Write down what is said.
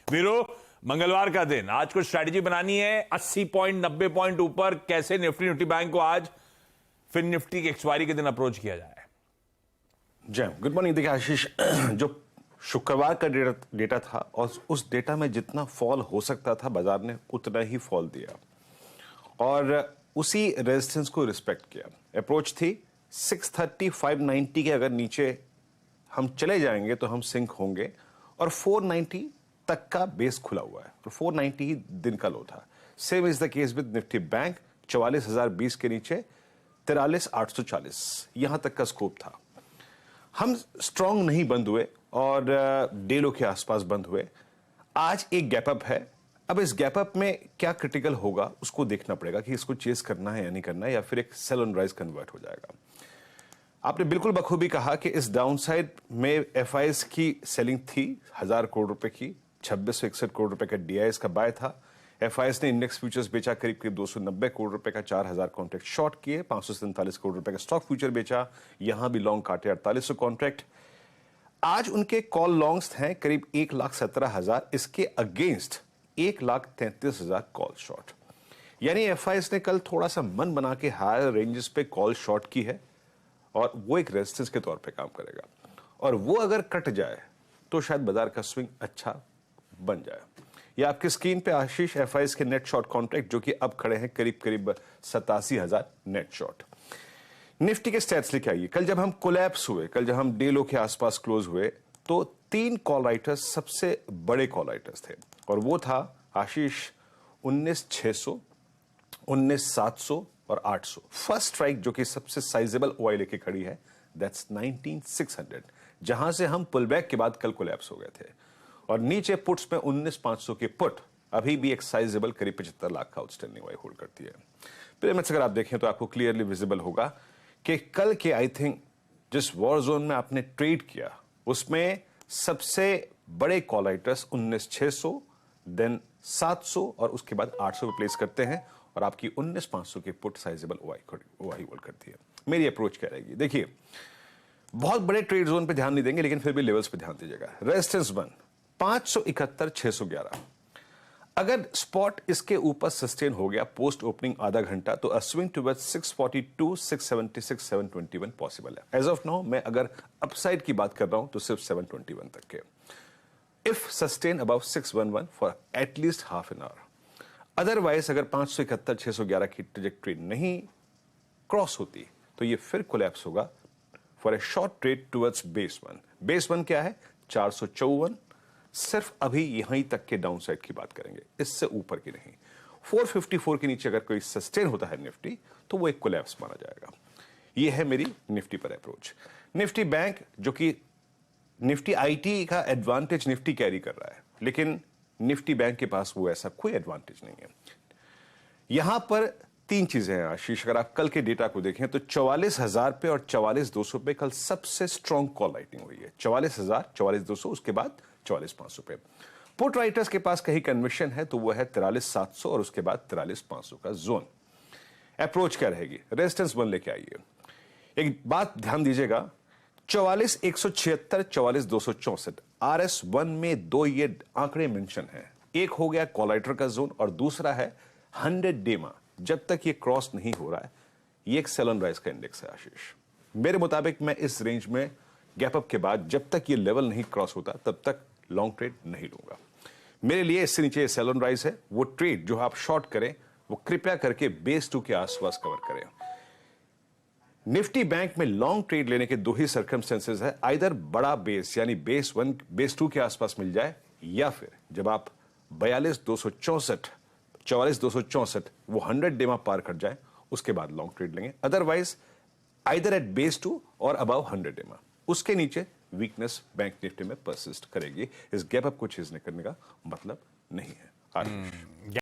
वीरो, मंगलवार का दिन, आज कुछ स्ट्रैटेजी बनानी है। 80 पॉइंट 90 पॉइंट ऊपर कैसे निफ्टी बैंक को आज फिर निफ्टी की एक्सपायरी के दिन अप्रोच किया जाए। जय गुड मॉर्निंग। देखिए आशीष, जो शुक्रवार का डेटा था और उस डेटा में जितना फॉल हो सकता था बाजार ने उतना ही फॉल दिया और उसी रेजिस्टेंस को रिस्पेक्ट किया। अप्रोच थी 630 590 के अगर नीचे हम चले जाएंगे तो हम सिंक होंगे और 490 तक का बेस खुला हुआ है और 490 ही दिन का लो था। Same is the case with Nifty bank. 44,020 के नीचे 43,840 यहां तक का स्कोप था। हम स्ट्रांग नहीं बंद हुए और डे लो के आसपास बंद हुए। आज एक गैप अप है। अब इस गैप अप में क्या क्रिटिकल होगा उसको देखना पड़ेगा कि इसको चेस करना है या नहीं करना है या फिर एक सेल ऑन राइज कन्वर्ट हो जाएगा। आपने बिल्कुल बखूबी कहा कि इस डाउनसाइड में एफआईएस की सेलिंग थी 1,000 करोड़ रुपए की। 2661 करोड़ रुपए का डीआईएस का बाय था। एफआईएस ने इंडेक्स फ्यूचर्स बेचा करीब करीब 290 करोड़ रुपए का। 4,000 कॉन्ट्रैक्ट शॉर्ट किए। 547 करोड़ रुपए का स्टॉक फ्यूचर बेचा। यहां भी लॉन्ग काटे 4800 कॉन्ट्रैक्ट। आज उनके कॉल लॉन्ग्स हैं करीब 1,17,000। इसके अगेंस्ट 1,33,000 कॉल शॉर्ट। यानी एफआईएस ने कल थोड़ा सा मन बना के हायर रेंजेस पे कॉल शॉर्ट की है और वो एक रेजिस्टेंस के तौर पे काम करेगा और वो अगर कट जाए तो शायद बाजार का स्विंग अच्छा बन जाए। ये आपकी स्क्रीन पे आशीष एफआईएस के नेट शॉर्ट कॉन्ट्रैक्ट जो कि अब खड़े हैं करीब करीब 87,000 नेट शॉर्ट। निफ्टी के स्टैट्स लेके आइए। कल जब हम कोलैप्स हुए, कल जब हम डे लो के आसपास क्लोज हुए तो 3 कॉल राइटर्स सबसे बड़े कॉल राइटर्स थे और वो था आशीष 19,600, 19,700 और 800। फर्स्ट स्ट्राइक जो कि सबसे साइजेबल ओआई लेके खड़ी है दैट्स 19,600, जहां से हम पुल बैक के बाद कल कोलैप्स हो गए थे। और नीचे पुट्स में 19,500 की पुट अभी भी एक साइजेबल करीब 75 लाख का आउटस्टैंडिंग ओआई होल्ड करती है। पिरामिड्स अगर आप देखें तो आपको क्लियरली विजिबल होगा कि कल के आई थिंक जिस वॉर जोन में आपने ट्रेड किया उसमें सबसे बड़े कॉल राइटर्स 19,600 देन 700 और उसके बाद 800 पे प्लेस करते हैं और आपकी 19,500 की पुट साइजेबल ओआई होल्ड करती है। मेरी अप्रोच क्या रहेगी? देखिए, बहुत बड़े ट्रेड जोन पे ध्यान नहीं देंगे लेकिन फिर भी लेवल्स पे ध्यान दीजिएगा। रेजिस्टेंस 1 571 611। अगर स्पॉट इसके ऊपर सस्टेन हो गया पोस्ट ओपनिंग आधा घंटा तो स्विंग टुवर्ड्स 642 676 721 पॉसिबल है। एज ऑफ नाउ मैं अगर अपसाइड की बात कर रहा हूं तो सिर्फ 721 तक के। If sustain above 611 for at least half an hour. Otherwise अगर 571 611 की ट्रेजेक्टरी नहीं क्रॉस होती तो ये फिर कोलैप्स होगा for a short trade towards base 1। Base 1 क्या है? 454। सिर्फ अभी यहीं तक के डाउन साइड की बात करेंगे, इससे ऊपर की नहीं। 454 के नीचे अगर कोई सस्टेन होता है निफ्टी तो वो एक कोलैप्स माना जाएगा। ये है मेरी निफ्टी पर अप्रोच। निफ्टी बैंक जो कि निफ्टी आईटी का एडवांटेज निफ्टी कैरी कर रहा है लेकिन निफ्टी बैंक के पास वो ऐसा कोई एडवांटेज नहीं है। यहां पर 3 चीजें हैं आशीष। अगर आप कल के डेटा को देखें तो 44,000 पे और 44,200 पे कल सबसे स्ट्रॉन्ग कॉल राइटिंग हुई है। 44,000, 44,200, उसके बाद 44,500 पे। पुट राइटर्स के पास कहीं कन्विक्शन है तो वो है 43,700 और उसके बाद 43,500 का जोन। अप्रोच क्या रहेगी? रेजिस्टेंस 1 लेके आइए। एक बात ध्यान दीजिएगा, 44,176, 44,264। RS1 में 2 ये आंकड़े मेंशन हैं। एक हो गया कॉल राइटर का जोन और दूसरा है 100 डेमा। जब तक ये क्रॉस नहीं हो रहा है ये एक सेल ऑन राइज का इंडेक्स है आशीष। मेरे मुताबिक मैं इस रेंज में गैप अप के बाद जब तक ये लेवल नहीं क्रॉस होता तब तक लॉन्ग ट्रेड नहीं लूंगा। मेरे लिए इससे नीचे सेल ऑन राइज है। वो ट्रेड जो आप शॉर्ट करें वो कृपया करके बेस 2 के आसपास कवर करें। निफ्टी बैंक में लॉन्ग ट्रेड लेने के 2 ही सर्कमस्टेंसेस है। आइदर बड़ा बेस यानी बेस 1 बेस 2 के आसपास मिल जाए या फिर जब आप 42,264 44,264 वो 100 डेमा पार कर जाए उसके बाद लॉन्ग ट्रेड लेंगे। अदरवाइज आइदर एट बेस 2 और अबव 100 डेमा। उसके नीचे वीकनेस बैंक निफ्टी में परसिस्ट करेगी। इस गैप अप को चेज़ करने का मतलब नहीं है।